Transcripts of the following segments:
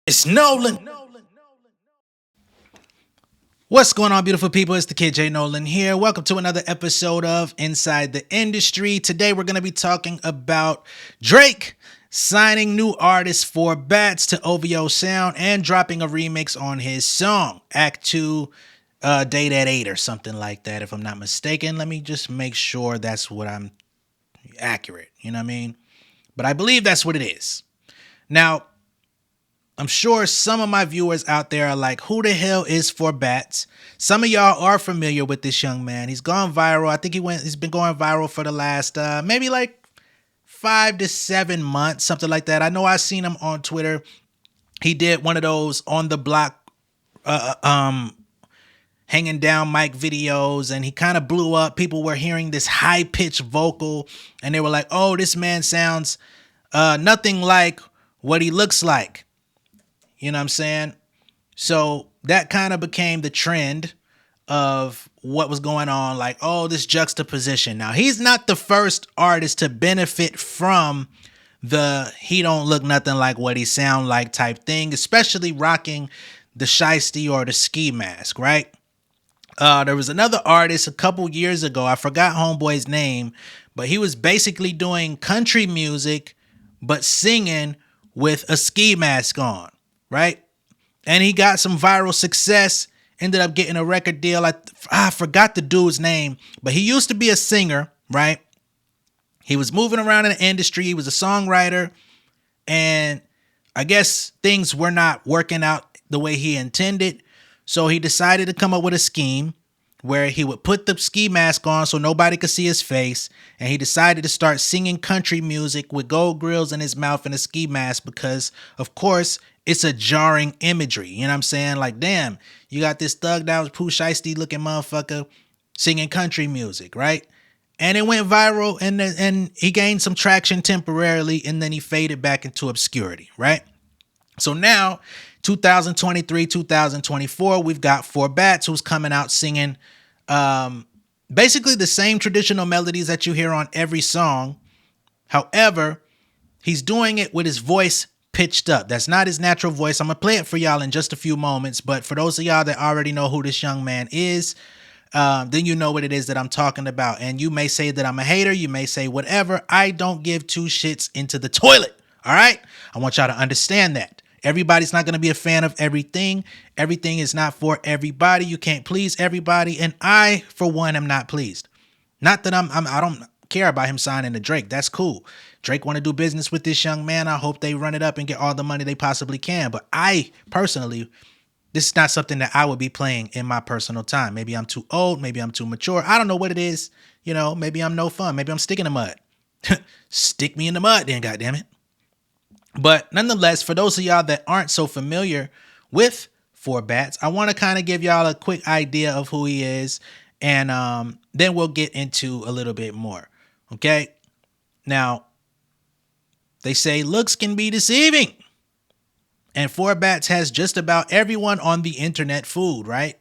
It's Nolan. What's going on, beautiful people? It's the kid J Nolan here. Welcome to another episode of Inside the Industry. Today we're going to be talking about Drake signing new artists for Bats to OVO Sound and dropping a remix on his song, Act 2, Date at 8 or something like that, if I'm not mistaken. Let me just make sure that's what I'm accurate, you know what I mean? But I believe that's what it is. Now, I'm sure some of my viewers out there are like, who the hell is For Bats? Some of y'all are familiar with this young man. He's gone viral. I think he's been going viral for the last maybe like 5 to 7 months, something like that. I know I've seen him on Twitter. He did one of those on the block hanging down mic videos, and he kind of blew up. People were hearing this high-pitched vocal, and they were like, oh, this man sounds nothing like what he looks like. You know what I'm saying? So that kind of became the trend of what was going on. Like, oh, this juxtaposition. Now, he's not the first artist to benefit from the he don't look nothing like what he sound like type thing, especially rocking the shiesty or the ski mask, right? There was another artist a couple years ago. I forgot homeboy's name, but he was basically doing country music, but singing with a ski mask on. Right? And he got some viral success, ended up getting a record deal. I forgot the dude's name, but he used to be a singer, right? He was moving around in the industry. He was a songwriter, and I guess things were not working out the way he intended. So he decided to come up with a scheme where he would put the ski mask on so nobody could see his face. And he decided to start singing country music with gold grills in his mouth and a ski mask because, of course, it's a jarring imagery. You know what I'm saying? Like, damn, you got this thugged out, Pooh Shiesty looking motherfucker singing country music, right? And it went viral, and he gained some traction temporarily, and then he faded back into obscurity, right? So now, 2023, 2024, we've got For Bats, who's coming out singing basically the same traditional melodies that you hear on every song. However, he's doing it with his voice pitched up. That's not his natural voice. I'm going to play it for y'all in just a few moments. But for those of y'all that already know who this young man is, then you know what it is that I'm talking about. And you may say that I'm a hater. You may say whatever. I don't give two shits into the toilet. All right? I want y'all to understand that. Everybody's not going to be a fan of everything. Everything is not for everybody. You can't please everybody. And I, for one, am not pleased. Not that I don't care about him signing to Drake. That's cool. Drake want to do business with this young man. I hope they run it up and get all the money they possibly can. But I personally, this is not something that I would be playing in my personal time. Maybe I'm too old. Maybe I'm too mature. I don't know what it is. You know, maybe I'm no fun. Maybe I'm sticking in the mud. Stick me in the mud then, goddammit. But nonetheless, for those of y'all that aren't so familiar with For Bats, I want to kind of give y'all a quick idea of who he is. And then we'll get into a little bit more. Okay? Now, they say looks can be deceiving. And For Bats has just about everyone on the internet fooled, right?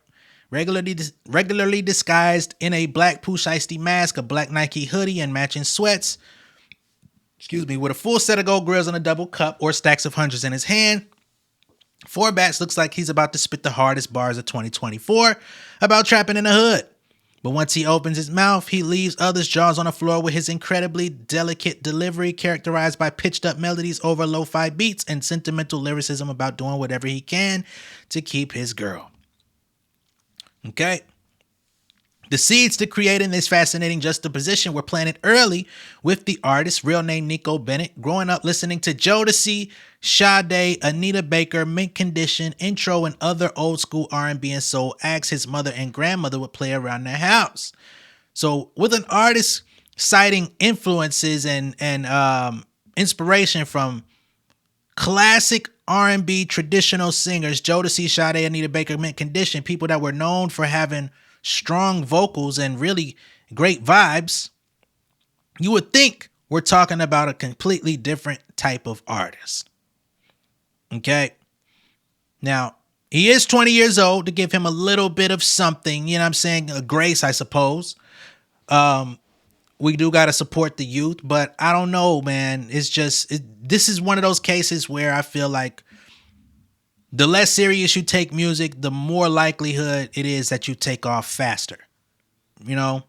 Regularly disguised in a black Pooh Shiesty mask, a black Nike hoodie, and matching sweats. With a full set of gold grills and a double cup or stacks of hundreds in his hand. For Bats looks like he's about to spit the hardest bars of 2024 about trapping in the hood. But once he opens his mouth, he leaves others' jaws on the floor with his incredibly delicate delivery characterized by pitched up melodies over lo-fi beats and sentimental lyricism about doing whatever he can to keep his girl. Okay? The seeds to creating this fascinating juxtaposition were planted early with the artist's real name Nico Bennett, growing up listening to Jodeci, Sade, Anita Baker, Mint Condition, Intro, and other old school R&B and soul acts his mother and grandmother would play around their house. So with an artist citing influences and inspiration from classic R&B traditional singers, Jodeci, Sade, Anita Baker, Mint Condition, people that were known for having strong vocals and really great vibes, you would think we're talking about a completely different type of artist. Okay. Now, he is 20 years old, to give him a little bit of something, you know what I'm saying? A grace, I suppose. We do got to support the youth, but I don't know, man. It's just, this is one of those cases where I feel like The less serious you take music, the more likelihood it is that you take off faster. You know,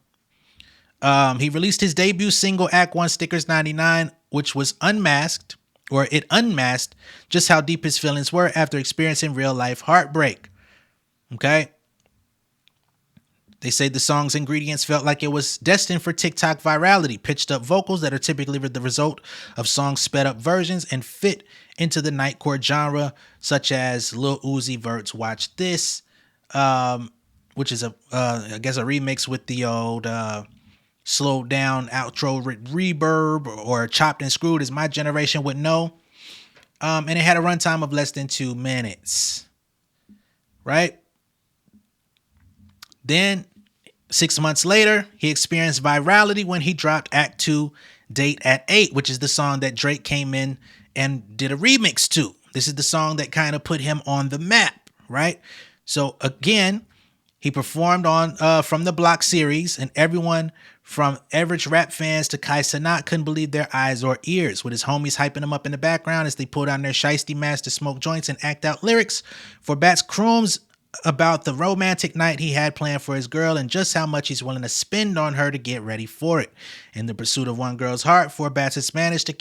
he released his debut single, Act One Stickers 99, which was unmasked, or it unmasked just how deep his feelings were after experiencing real life heartbreak. Okay. They say the song's ingredients felt like it was destined for TikTok virality, pitched up vocals that are typically the result of songs sped up versions and fit into the nightcore genre, such as Lil Uzi Vert's Watch This, which is I guess a remix with the old slowed down outro reverb, or chopped and screwed, as my generation would know. And it had a runtime of less than 2 minutes. Right? Then 6 months later, he experienced virality when he dropped Act 2 Date at 8, which is the song that Drake came in and did a remix to. This is the song that kind of put him on the map, right? So again, he performed on From the Block series, and everyone from average rap fans to Kai Cenat couldn't believe their eyes or ears, with his homies hyping him up in the background as they pulled on their shiesty masks to smoke joints and act out lyrics for Bat's crooms about the romantic night he had planned for his girl and just how much he's willing to spend on her to get ready for it. In the pursuit of one girl's heart, Four Bats has managed to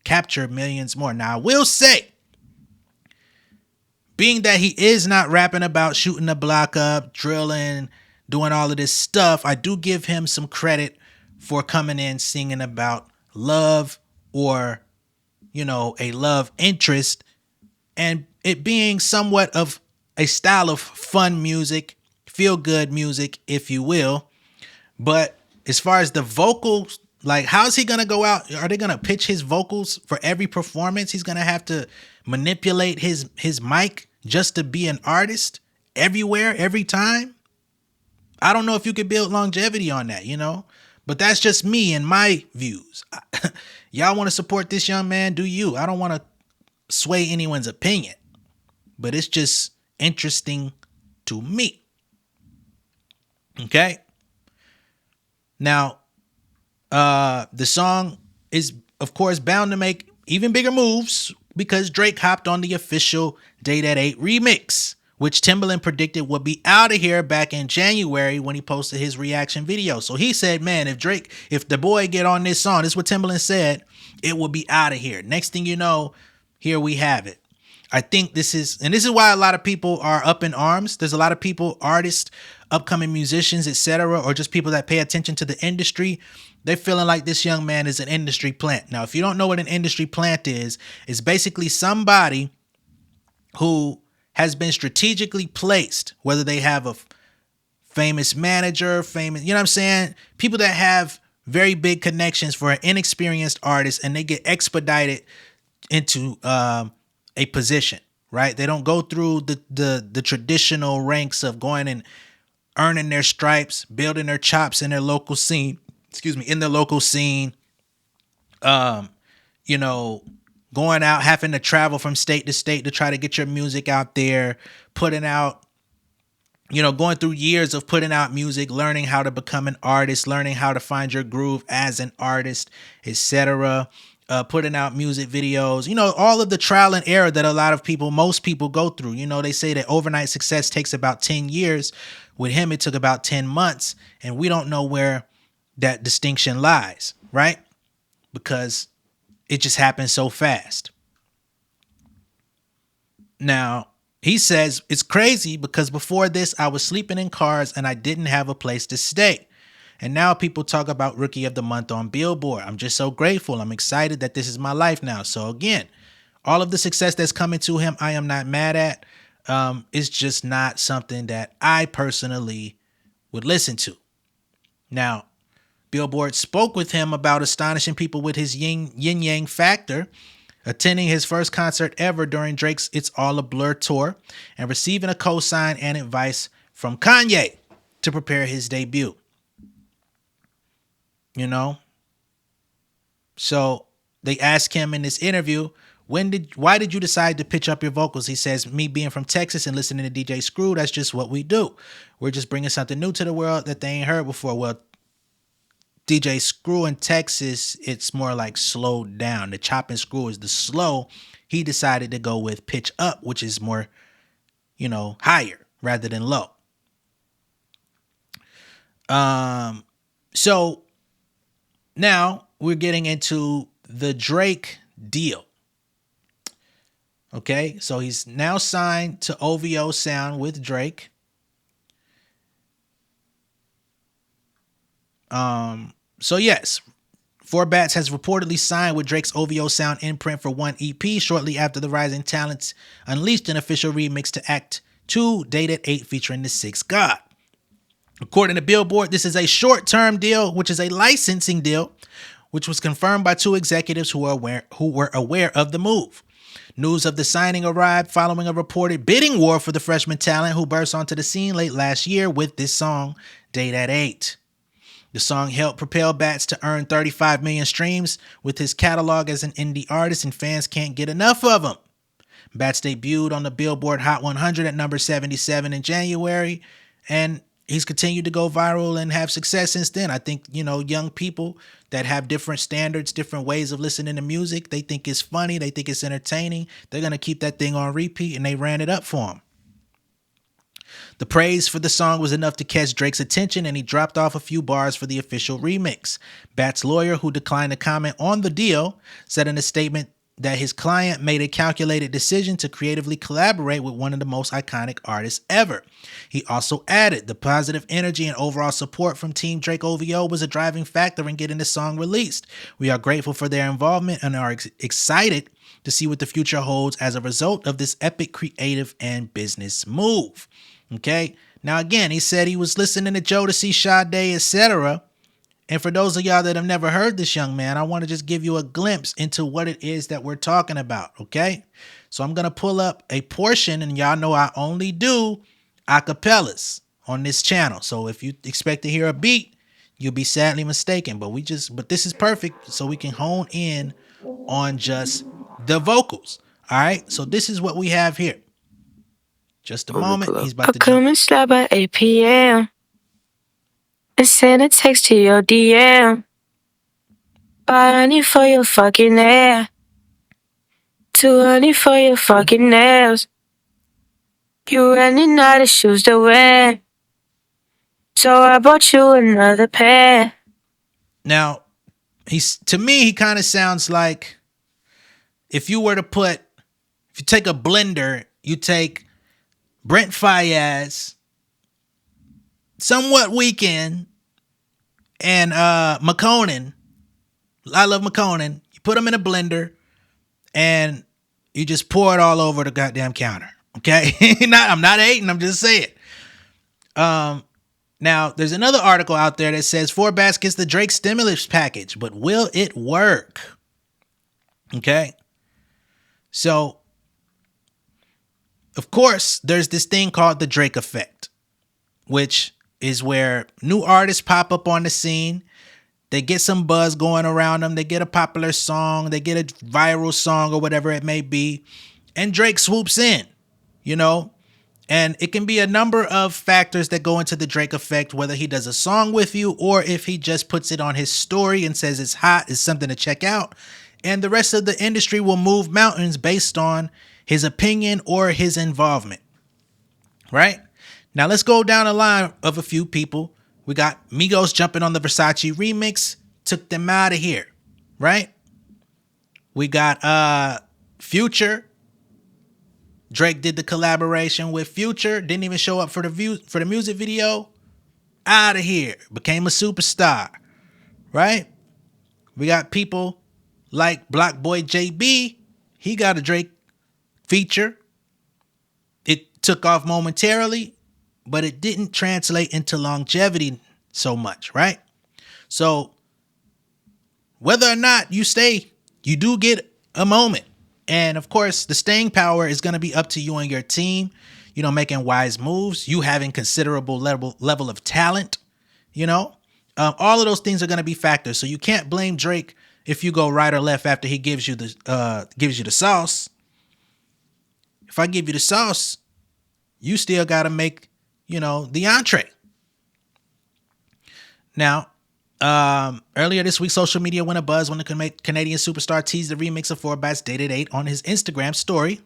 capture millions more. Now, I will say, being that he is not rapping about shooting the block up, drilling, doing all of this stuff, I do give him some credit for coming in singing about love, or, you know, a love interest, and it being somewhat of a style of fun music, feel good music, if you will. But as far as the vocals, like, how's he going to go out? Are they going to pitch his vocals for every performance? He's going to have to manipulate his mic just to be an artist everywhere, every time. I don't know if you could build longevity on that, you know, but that's just me and my views. Y'all want to support this young man? Do you? I don't want to sway anyone's opinion, but it's just interesting to me. Okay. Now, the song is, of course, bound to make even bigger moves because Drake hopped on the official Date at 8 remix, which Timbaland predicted would be out of here back in January when he posted his reaction video. So he said, man, if the boy get on this song, this is what Timbaland said, it will be out of here. Next thing you know, here we have it. I think this is why a lot of people are up in arms. There's a lot of people, artists, upcoming musicians, etc., or just people that pay attention to the industry. They're feeling like this young man is an industry plant. Now, if you don't know what an industry plant is, it's basically somebody who has been strategically placed, whether they have a famous manager, you know what I'm saying? People that have very big connections for an inexperienced artist, and they get expedited into a position, right? They don't go through the traditional ranks of going and earning their stripes, building their chops in their local scene, you know, going out, having to travel from state to state to try to get your music out there, putting out, you know, going through years of putting out music, learning how to become an artist, learning how to find your groove as an artist, etc., putting out music videos, you know, all of the trial and error that most people go through. You know, they say that overnight success takes about 10 years. With him, it took about 10 months, and we don't know where that distinction lies, right? Because it just happened so fast. Now, he says it's crazy because before this, I was sleeping in cars and I didn't have a place to stay. And now people talk about Rookie of the Month on Billboard. I'm just so grateful. I'm excited that this is my life now. So again, all of the success that's coming to him, I am not mad at. It's just not something that I personally would listen to. Now, Billboard spoke with him about astonishing people with his yin yang factor, attending his first concert ever during Drake's It's All a Blur tour, and receiving a cosign and advice from Kanye to prepare his debut. You know? So they asked him in this interview, why did you decide to pitch up your vocals? He says, me being from Texas and listening to DJ Screw, that's just what we do. We're just bringing something new to the world that they ain't heard before. Well, DJ Screw in Texas, it's more like slowed down. The chop and screw is the slow. he decided to go with pitch up, which is more, higher rather than low. So now we're getting into the Drake deal. Okay, so he's now signed to OVO Sound with Drake. So yes, Four Bats has reportedly signed with Drake's OVO Sound imprint for one EP shortly after the Rising Talents unleashed an official remix to Act 2, dated 8, featuring the Sixth God. According to Billboard, this is a short-term deal, which is a licensing deal, which was confirmed by two executives who were aware of the move. News of the signing arrived following a reported bidding war for the freshman talent who burst onto the scene late last year with this song, Date at 8. The song helped propel Bats to earn 35 million streams with his catalog as an indie artist, and fans can't get enough of him. Bats debuted on the Billboard Hot 100 at number 77 in January, and he's continued to go viral and have success since then. I think, young people that have different standards, different ways of listening to music, they think it's funny, they think it's entertaining. They're going to keep that thing on repeat, and they ran it up for him. The praise for the song was enough to catch Drake's attention, and he dropped off a few bars for the official remix. Bat's lawyer, who declined to comment on the deal, said in a statement that his client made a calculated decision to creatively collaborate with one of the most iconic artists ever. He also added, the positive energy and overall support from Team Drake OVO was a driving factor in getting the song released. We are grateful for their involvement and are excited to see what the future holds as a result of this epic creative and business move. Okay, now again, he said he was listening to Jodeci, Sade, etc. And for those of y'all that have never heard this young man, I want to just give you a glimpse into what it is that we're talking about, okay? So I'm going to pull up a portion, and y'all know I only do acapellas on this channel. So if you expect to hear a beat, you'll be sadly mistaken. But this is perfect, so we can hone in on just the vocals. All right, so this is what we have here. Just a moment. He's about to come and slide by 8 p.m. and send a text to your DM. $500 for your fucking hair, $200 for your fucking nails. You running out of shoes to wear, so I bought you another pair. Now, to me, he kind of sounds like if you take a blender, you take Brent Faiyaz, Somewhat Weekend, and McConan. I love McConan. You put them in a blender, and you just pour it all over the goddamn counter. Okay, I'm not hating. I'm just saying. Now there's another article out there that says Four Bats gets the Drake stimulus package, but will it work? Okay, so of course there's this thing called the Drake effect, which is where new artists pop up on the scene. They get some buzz going around them. They get a popular song. They get a viral song or whatever it may be. And Drake swoops in, And it can be a number of factors that go into the Drake effect, whether he does a song with you or if he just puts it on his story and says it's hot, it's something to check out. And the rest of the industry will move mountains based on his opinion or his involvement. Right? Now let's go down the line of a few people. We got Migos jumping on the Versace remix, took them out of here, right? We got Future. Drake did the collaboration with Future, didn't even show up for the music video. Out of here, became a superstar, right? We got people like Block Boy JB. He got a Drake feature. It took off momentarily, but it didn't translate into longevity so much, right? So whether or not you stay, you do get a moment. And of course, the staying power is going to be up to you and your team, making wise moves, you having considerable level of talent, all of those things are going to be factors. So you can't blame Drake if you go right or left after he gives you the sauce. If I give you the sauce, you still got to make the entree. Now, Earlier this week, social media went abuzz when the Canadian superstar teased the remix of 4bat's Dated 8 on his Instagram story.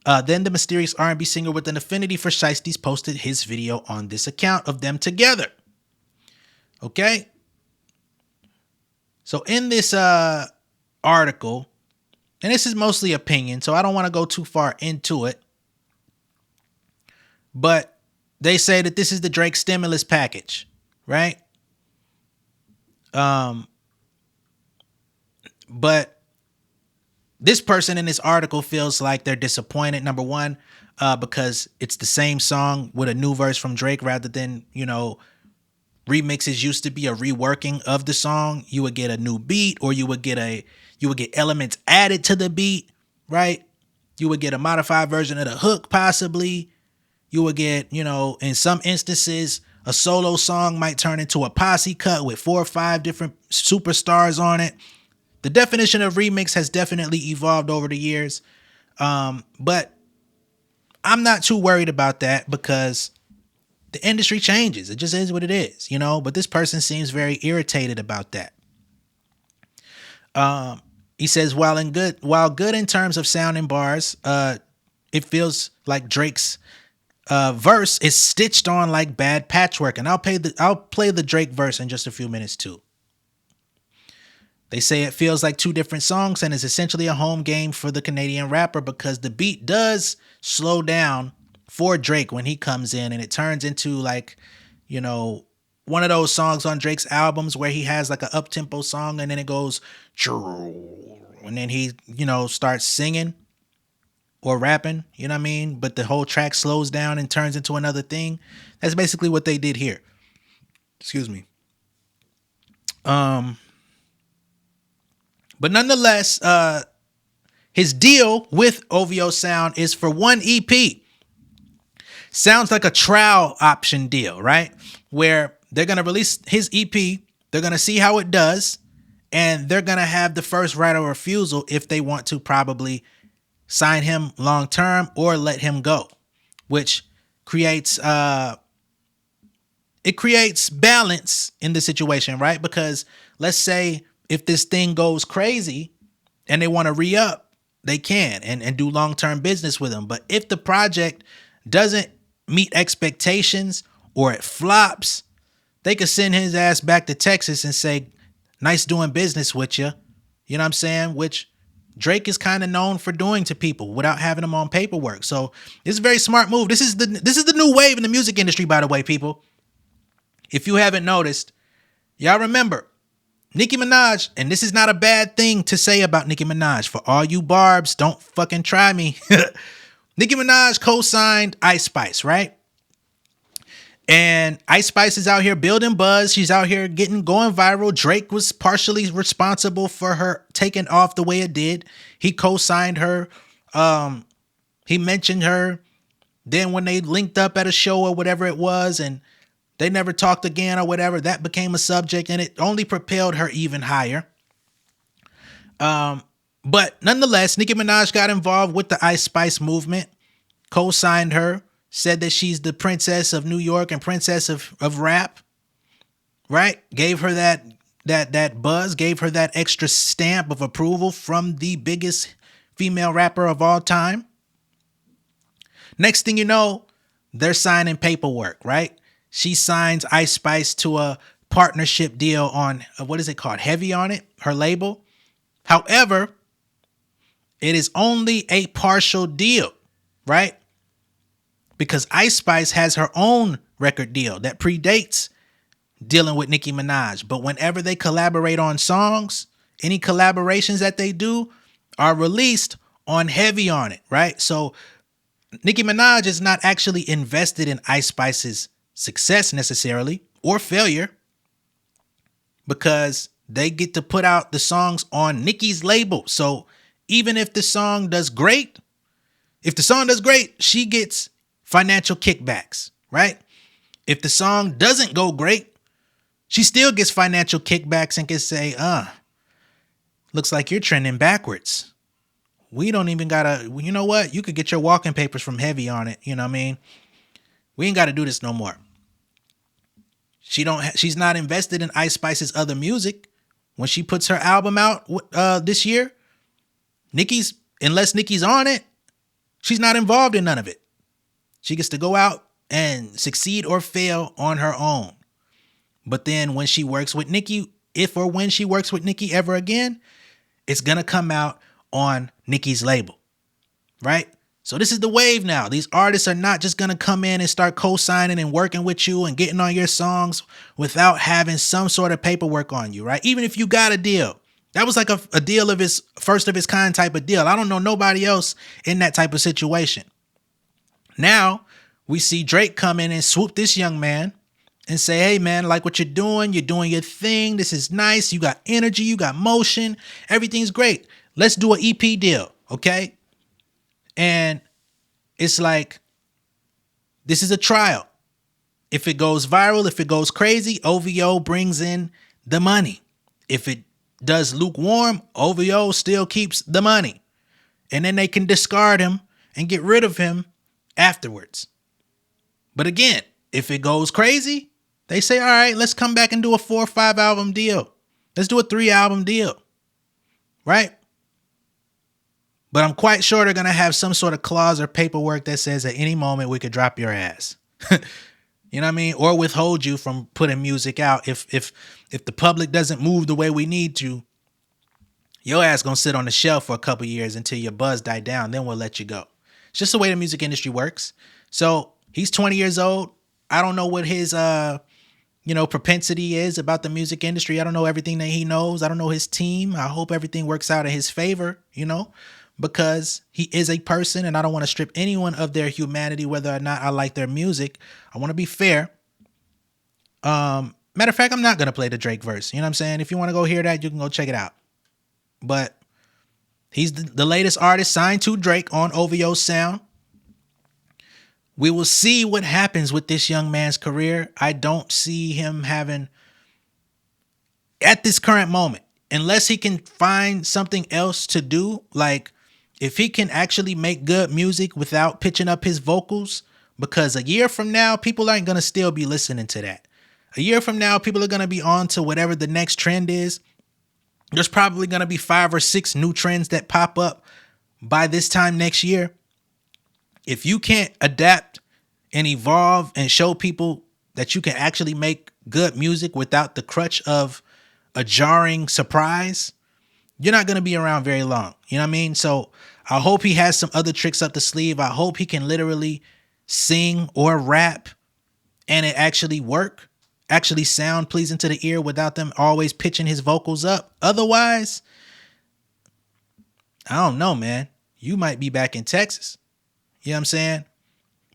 Then the mysterious R&B singer with an affinity for shiesties posted his video on this account of them together. Okay? So in this article, and this is mostly opinion, so I don't want to go too far into it, but they say that this is the Drake stimulus package, right? But this person in this article feels like they're disappointed, number one, because it's the same song with a new verse from Drake rather than, remixes used to be a reworking of the song. You would get a new beat, or you would get elements added to the beat, right? You would get a modified version of the hook, possibly. You would get, in some instances, a solo song might turn into a posse cut with 4 or 5 different superstars on it. The definition of remix has definitely evolved over the years. But I'm not too worried about that because the industry changes. It just is what it is, but this person seems very irritated about that. He says, while good in terms of sound and bars, it feels like Drake's verse is stitched on like bad patchwork. And I'll play the Drake verse in just a few minutes too. They say it feels like 2 different songs and is essentially a home game for the Canadian rapper because the beat does slow down for Drake when he comes in, and it turns into like, one of those songs on Drake's albums where he has like an up-tempo song and then it goes, and then he, starts singing or rapping, you know what I mean? But the whole track slows down and turns into another thing. That's basically what they did here. Excuse me. But nonetheless, his deal with OVO Sound is for 1 EP. Sounds like a trial option deal, right? Where they're going to release his EP, they're going to see how it does, and they're going to have the first right of refusal if they want to probably sign him long term or let him go, which creates balance in the situation, right? Because let's say if this thing goes crazy and they want to re-up, they can and do long-term business with him. But if the project doesn't meet expectations or it flops, they could send his ass back to Texas and say, nice doing business with you. You know what I'm saying? Which Drake is kind of known for doing to people without having them on paperwork. So it's a very smart move. This is the new wave in the music industry, by the way, people. If you haven't noticed, y'all remember Nicki Minaj, and this is not a bad thing to say about Nicki Minaj. For all you barbs, don't fucking try me. Nicki Minaj co-signed Ice Spice, right? And Ice Spice is out here building buzz. She's out here going viral. Drake was partially responsible for her taking off the way it did. He co-signed her. He mentioned her. Then when they linked up at a show or whatever it was, and they never talked again or whatever, that became a subject, and it only propelled her even higher. But nonetheless, Nicki Minaj got involved with the Ice Spice movement, co-signed her, said that she's the princess of New York and princess of rap, right? Gave her that buzz, gave her that extra stamp of approval from the biggest female rapper of all time. Next thing you know, they're signing paperwork, right? She signs Ice Spice to a partnership deal on, what is it called? Heavy on it, her label. However, it is only a partial deal, right? Because Ice Spice has her own record deal that predates dealing with Nicki Minaj. But whenever they collaborate on songs, any collaborations that they do are released on Heavy on it, right? So Nicki Minaj is not actually invested in Ice Spice's success necessarily or failure, because they get to put out the songs on Nicki's label. So even if the song does great, she gets financial kickbacks, right? If the song doesn't go great, she still gets financial kickbacks and can say, looks like you're trending backwards. We don't even gotta, you know what? You could get your walking papers from Heavy on it. You know what I mean? We ain't got to do this no more. She's not invested in Ice Spice's other music. When she puts her album out this year, unless Nicki's on it, she's not involved in none of it. She gets to go out and succeed or fail on her own. But then when she works with Nicki, if or when she works with Nicki ever again, it's going to come out on Nicki's label, right? So this is the wave now. These artists are not just going to come in and start co-signing and working with you and getting on your songs without having some sort of paperwork on you, right? Even if you got a deal. That was like a deal of his first of its kind type of deal. I don't know nobody else in that type of situation. Now we see Drake come in and swoop this young man and say, hey man, like what you're doing your thing. This is nice. You got energy, you got motion. Everything's great. Let's do an EP deal, okay? And it's like, this is a trial. If it goes viral, if it goes crazy, OVO brings in the money. If it does lukewarm, OVO still keeps the money. And then they can discard him and get rid of him afterwards. But again, if it goes crazy, they say, all right, let's come back and do a 4 or 5 album deal. Let's do a 3 album deal. Right? But I'm quite sure they're going to have some sort of clause or paperwork that says at any moment we could drop your ass. You know what I mean? Or withhold you from putting music out. If the public doesn't move the way we need to, your ass going to sit on the shelf for a couple years until your buzz die down. Then we'll let you go. It's just the way the music industry works. So he's 20 years old. I don't know what his propensity is about the music industry. I don't know everything that he knows. I don't know his team. I hope everything works out in his favor, because he is a person and I don't want to strip anyone of their humanity, whether or not I like their music. I want to be fair. Matter of fact, I'm not going to play the Drake verse. You know what I'm saying? If you want to go hear that, you can go check it out. But he's the latest artist signed to Drake on OVO Sound. We will see what happens with this young man's career. I don't see him having, at this current moment, unless he can find something else to do, like if he can actually make good music without pitching up his vocals, because a year from now, people aren't going to still be listening to that. A year from now, people are going to be on to whatever the next trend is. There's probably going to be 5 or 6 new trends that pop up by this time next year. If you can't adapt and evolve and show people that you can actually make good music without the crutch of a jarring surprise, you're not going to be around very long. You know what I mean? So I hope he has some other tricks up the sleeve. I hope he can literally sing or rap and it actually work, actually sound pleasing to the ear without them always pitching his vocals up. Otherwise, I don't know, man. You might be back in Texas. You know what I'm saying?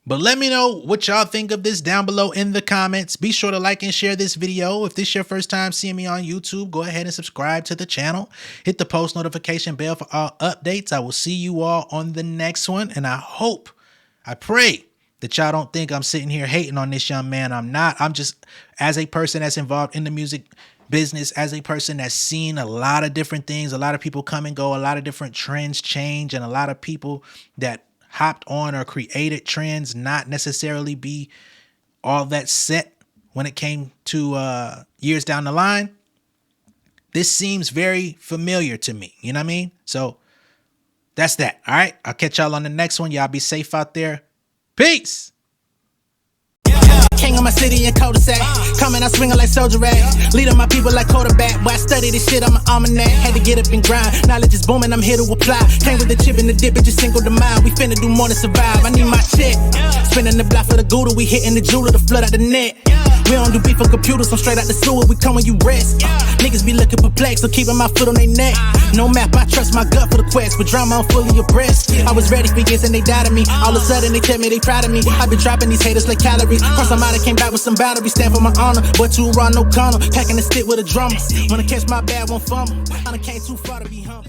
But let me know what y'all think of this down below in the comments. Be sure to like and share this video. If this is your first time seeing me on YouTube, go ahead and subscribe to the channel. Hit the post notification bell for all updates. I will see you all on the next one. And I pray that y'all don't think I'm sitting here hating on this young man. I'm not. I'm just, as a person that's involved in the music business, as a person that's seen a lot of different things, a lot of people come and go, a lot of different trends change, and a lot of people that hopped on or created trends not necessarily be all that set when it came to years down the line. This seems very familiar to me. You know what I mean? So that's that. All right. I'll catch y'all on the next one. Y'all be safe out there. Peace. King of my city and cul-de-sac. Coming out swinging like soldier rag. Leading my people like quarterback. Boy, I study this shit, I'm an almanac. Had to get up and grind. Knowledge is booming, I'm here to apply. Came with the chip and the dip, it just single the mind. We finna do more than survive. I need my check. Spinning the block for the Gouda. We hitting the jeweler to flood out the net. We don't do beef on computers, I'm straight out the sewer. We come when you rest. Niggas be looking perplexed, so keeping my foot on their neck. No map, I trust my gut for the quest. With drama, I'm fully abreast. I was ready for years and they died of me. All of a sudden they tell me they proud of me. I been dropping these haters like calories. Cross them out, I came back with some boundaries. Stand for my honor, but too raw, no corner. Packing the stick with a drummer. Wanna catch my bad, won't fumble. I done came too far to be humble.